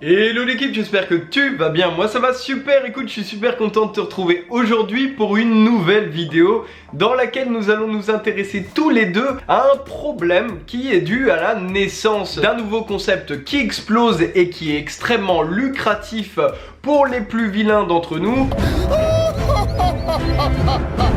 Hello l'équipe, j'espère que tu vas bien, moi ça va super. Écoute, je suis super content de te retrouver aujourd'hui pour une nouvelle vidéo dans laquelle nous allons nous intéresser tous les deux à un problème qui est dû à la naissance d'un nouveau concept qui explose et qui est extrêmement lucratif pour les plus vilains d'entre nous.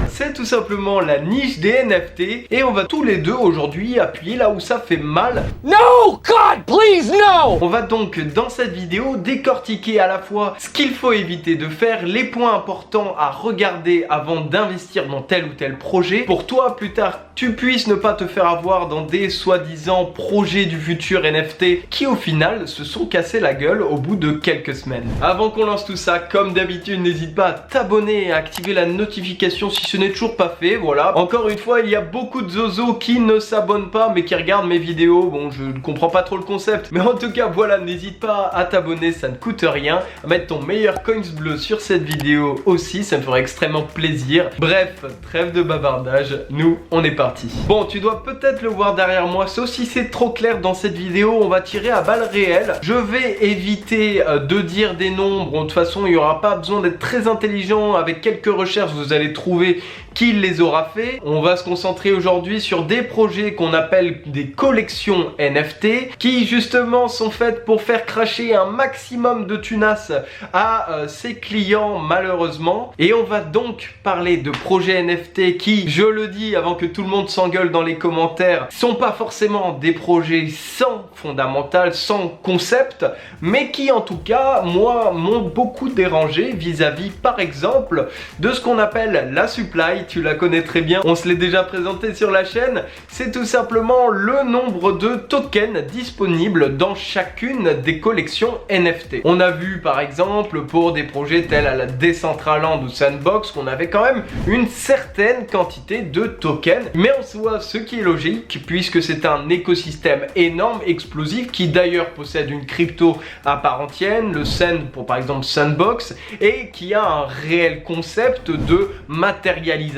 C'est tout simplement la niche des NFT et on va tous les deux aujourd'hui appuyer là où ça fait mal. No, God, please, no! On va donc dans cette vidéo décortiquer à la fois ce qu'il faut éviter de faire, les points importants à regarder avant d'investir dans tel ou tel projet. Pour toi, plus tard, tu puisses ne pas te faire avoir dans des soi-disant projets du futur NFT qui au final se sont cassés la gueule au bout de quelques semaines. Avant qu'on lance tout ça, comme d'habitude, n'hésite pas à t'abonner et à activer la notification si ce n'est toujours pas fait. Voilà, encore une fois, il y a beaucoup de zozos qui ne s'abonnent pas mais qui regardent mes vidéos. Bon, je ne comprends pas trop le concept, mais en tout cas voilà, n'hésite pas à t'abonner, ça ne coûte rien, à mettre ton meilleur coins bleu sur cette vidéo aussi, ça me ferait extrêmement plaisir. Bref, trêve de bavardage, nous on est parti. Bon, tu dois peut-être le voir derrière moi, sauf si c'est trop clair dans cette vidéo, on va tirer à balles réelles. Je vais éviter de dire des nombres, de toute façon il n'y aura pas besoin d'être très intelligent, avec quelques recherches vous allez trouver qui les aura fait. On va se concentrer aujourd'hui sur des projets qu'on appelle des collections NFT qui justement sont faites pour faire cracher un maximum de tunas à ses clients malheureusement. Et on va donc parler de projets NFT qui, je le dis avant que tout le monde s'engueule dans les commentaires, sont pas forcément des projets sans fondamental, sans concept, mais qui en tout cas moi m'ont beaucoup dérangé vis-à-vis par exemple de ce qu'on appelle la supply. Tu la connais très bien, on se l'est déjà présenté sur la chaîne. C'est tout simplement le nombre de tokens disponibles dans chacune des collections NFT. On a vu par exemple pour des projets tels à la Decentraland ou Sandbox qu'on avait quand même une certaine quantité de tokens, mais en soi ce qui est logique puisque c'est un écosystème énorme, explosif, qui d'ailleurs possède une crypto à part entière, le Sand pour par exemple Sandbox, et qui a un réel concept de matérialisation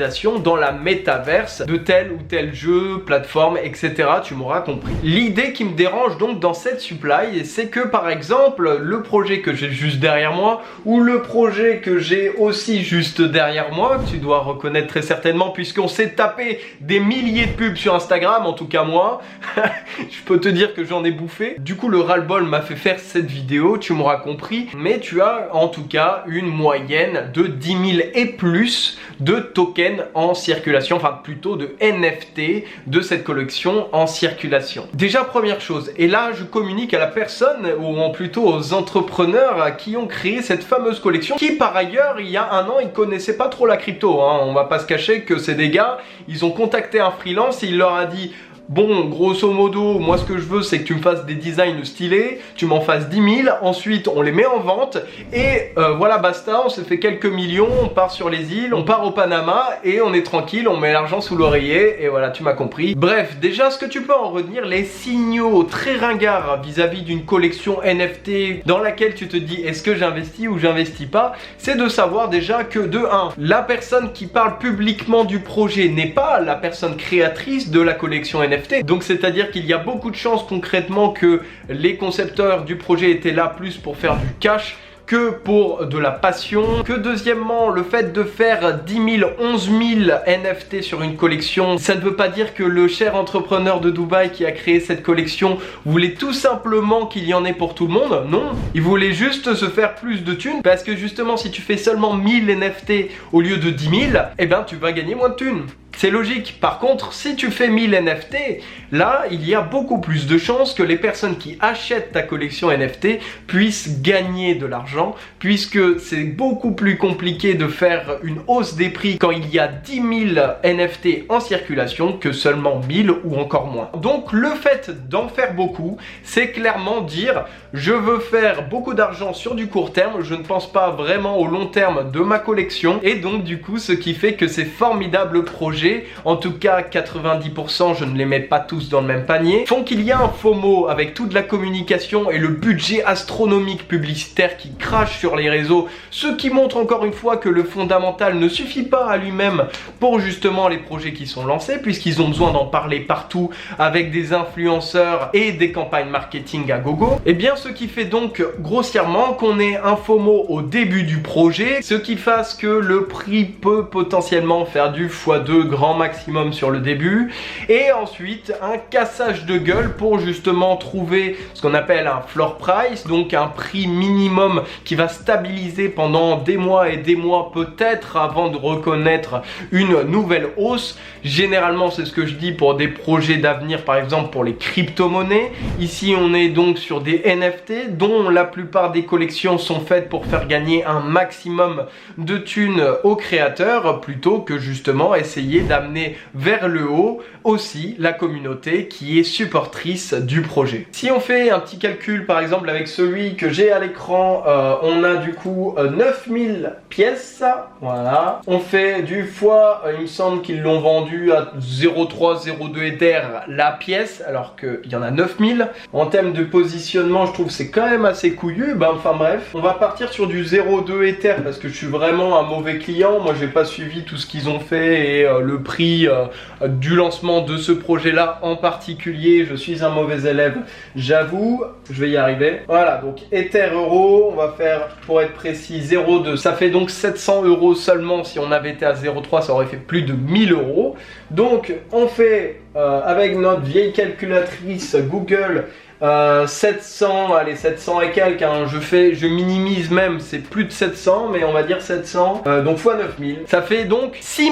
dans la métaverse de tel ou tel jeu, plateforme, etc. Tu m'auras compris. L'idée qui me dérange donc dans cette supply, c'est que par exemple, le projet que j'ai juste derrière moi, ou le projet que j'ai aussi juste derrière moi, tu dois reconnaître très certainement puisqu'on s'est tapé des milliers de pubs sur Instagram, en tout cas moi, je peux te dire que j'en ai bouffé. Du coup, le ras-le-bol m'a fait faire cette vidéo, tu m'auras compris, mais tu as en tout cas une moyenne de 10 000 et plus de tokens en circulation, enfin plutôt de NFT de cette collection en circulation. Déjà première chose, et là je communique à la personne ou plutôt aux entrepreneurs qui ont créé cette fameuse collection, qui par ailleurs il y a un an ils connaissaient pas trop la crypto, hein. On va pas se cacher que c'est des gars, ils ont contacté un freelance et il leur a dit: bon, grosso modo, moi ce que je veux c'est que tu me fasses des designs stylés, tu m'en fasses 10 000, ensuite on les met en vente et voilà basta, on s'est fait quelques millions, on part sur les îles, on part au Panama et on est tranquille, on met l'argent sous l'oreiller et voilà, tu m'as compris. Bref, déjà ce que tu peux en retenir, les signaux très ringards vis-à-vis d'une collection NFT dans laquelle tu te dis est-ce que j'investis ou j'investis pas, c'est de savoir déjà que de 1, la personne qui parle publiquement du projet n'est pas la personne créatrice de la collection NFT. Donc c'est-à-dire qu'il y a beaucoup de chances concrètement que les concepteurs du projet étaient là plus pour faire du cash que pour de la passion, que deuxièmement le fait de faire 10 000, 11 000 NFT sur une collection, ça ne veut pas dire que le cher entrepreneur de Dubaï qui a créé cette collection voulait tout simplement qu'il y en ait pour tout le monde. Non, il voulait juste se faire plus de thunes parce que justement si tu fais seulement 1000 NFT au lieu de 10 000, eh ben tu vas gagner moins de thunes. C'est logique. Par contre, si tu fais 1000 NFT, là, il y a beaucoup plus de chances que les personnes qui achètent ta collection NFT puissent gagner de l'argent, puisque c'est beaucoup plus compliqué de faire une hausse des prix quand il y a 10 000 NFT en circulation que seulement 1000 ou encore moins. Donc, le fait d'en faire beaucoup, c'est clairement dire je veux faire beaucoup d'argent sur du court terme, je ne pense pas vraiment au long terme de ma collection, et donc du coup, ce qui fait que ces formidables projets projets, en tout cas 90%, je ne les mets pas tous dans le même panier, font qu'il y a un FOMO avec toute la communication et le budget astronomique publicitaire qui crache sur les réseaux, ce qui montre encore une fois que le fondamental ne suffit pas à lui-même pour justement les projets qui sont lancés, puisqu'ils ont besoin d'en parler partout avec des influenceurs et des campagnes marketing à gogo. Et bien ce qui fait donc grossièrement qu'on ait un FOMO au début du projet, ce qui fasse que le prix peut potentiellement faire du x2 grand maximum sur le début, et ensuite un cassage de gueule pour justement trouver ce qu'on appelle un floor price, donc un prix minimum qui va stabiliser pendant des mois et des mois peut-être avant de reconnaître une nouvelle hausse. Généralement c'est ce que je dis pour des projets d'avenir, par exemple pour les crypto-monnaies. Ici on est donc sur des NFT dont la plupart des collections sont faites pour faire gagner un maximum de thunes aux créateurs, plutôt que justement essayer d'amener vers le haut aussi la communauté qui est supportrice du projet. Si on fait un petit calcul par exemple avec celui que j'ai à l'écran, on a du coup 9000 pièces, voilà. On fait du fois, il me semble qu'ils l'ont vendu à 0,3, 0,2 Ether la pièce, alors qu'il y en a 9000. En termes de positionnement, je trouve que c'est quand même assez couillu. Enfin bref, on va partir sur du 0,2 Ether parce que je suis vraiment un mauvais client. Moi, j'ai pas suivi tout ce qu'ils ont fait et le prix du lancement de ce projet-là en particulier. Je suis un mauvais élève, j'avoue. Je vais y arriver. Voilà, donc Ether euro, on va faire pour être précis 0,2. Ça fait donc 700 € seulement. Si on avait été à 0,3, ça aurait fait plus de 1000 €. Donc on fait avec notre vieille calculatrice Google 700, allez 700 et quelques, hein, je minimise même, c'est plus de 700, mais on va dire 700, donc fois 9000, ça fait donc 6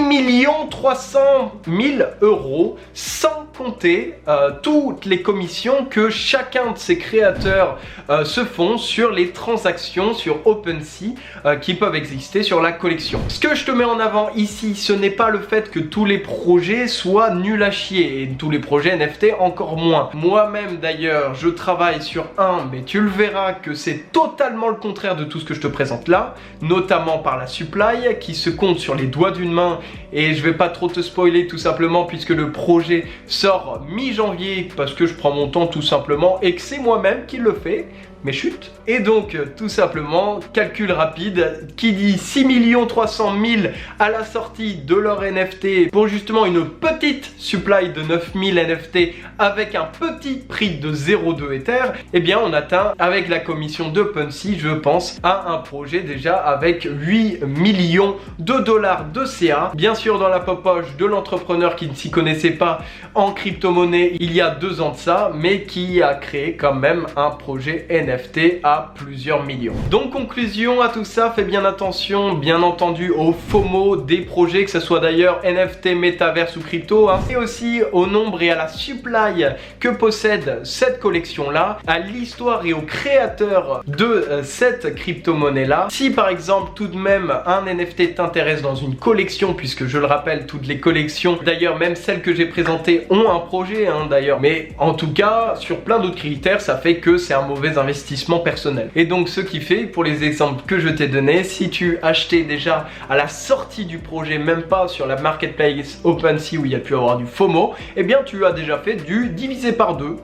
300 000 € sans compter toutes les commissions que chacun de ces créateurs se font sur les transactions sur OpenSea qui peuvent exister sur la collection. Ce que je te mets en avant ici, ce n'est pas le fait que tous les projets soient nuls à chier, et tous les projets NFT encore moins. Moi-même d'ailleurs, je travaille sur un, mais tu le verras que c'est totalement le contraire de tout ce que je te présente là, notamment par la supply qui se compte sur les doigts d'une main, et je vais pas trop te spoiler tout simplement puisque le projet sort mi-janvier parce que je prends mon temps tout simplement et que c'est moi-même qui le fais. Mais chut. Et donc tout simplement, calcul rapide, qui dit 6 300 000 à la sortie de leur NFT pour justement une petite supply de 9000 NFT avec un petit prix de 0,2 Ether, eh bien on atteint avec la commission d'OpenSea, je pense, à un projet déjà avec 8 millions de dollars de CA. Bien sûr dans la poche de l'entrepreneur qui ne s'y connaissait pas en crypto-monnaie il y a 2 ans de ça, mais qui a créé quand même un projet NFT à plusieurs millions. Donc conclusion à tout ça, fais bien attention bien entendu au FOMO des projets, que ce soit d'ailleurs NFT, métaverse ou crypto, hein, et aussi au nombre et à la supply que possède cette collection là, à l'histoire et aux créateurs de cette crypto-monnaie là. Si par exemple tout de même un NFT t'intéresse dans une collection, puisque je le rappelle toutes les collections, d'ailleurs même celles que j'ai présentées ont un projet hein, d'ailleurs, mais en tout cas sur plein d'autres critères ça fait que c'est un mauvais investissement personnel. Et donc ce qui fait, pour les exemples que je t'ai donnés, si tu achetais déjà à la sortie du projet, même pas sur la marketplace OpenSea où il y a pu avoir du FOMO, eh bien tu as déjà fait du divisé par 2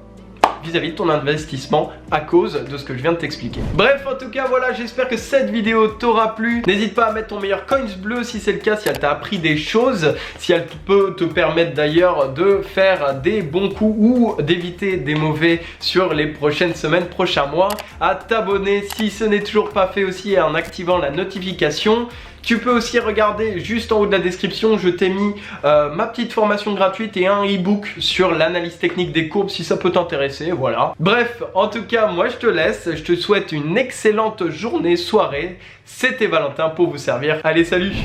vis-à-vis de ton investissement à cause de ce que je viens de t'expliquer. Bref, en tout cas voilà, j'espère que cette vidéo t'aura plu. N'hésite pas à mettre ton meilleur coins bleu si c'est le cas, si elle t'a appris des choses, si elle peut te permettre d'ailleurs de faire des bons coups ou d'éviter des mauvais sur les prochaines semaines, prochains mois, à t'abonner si ce n'est toujours pas fait aussi en activant la notification. Tu peux aussi regarder juste en haut de la description, je t'ai mis ma petite formation gratuite et un e-book sur l'analyse technique des courbes si ça peut t'intéresser, voilà. Bref, en tout cas, moi je te laisse, je te souhaite une excellente journée, soirée. C'était Valentin pour vous servir. Allez, salut!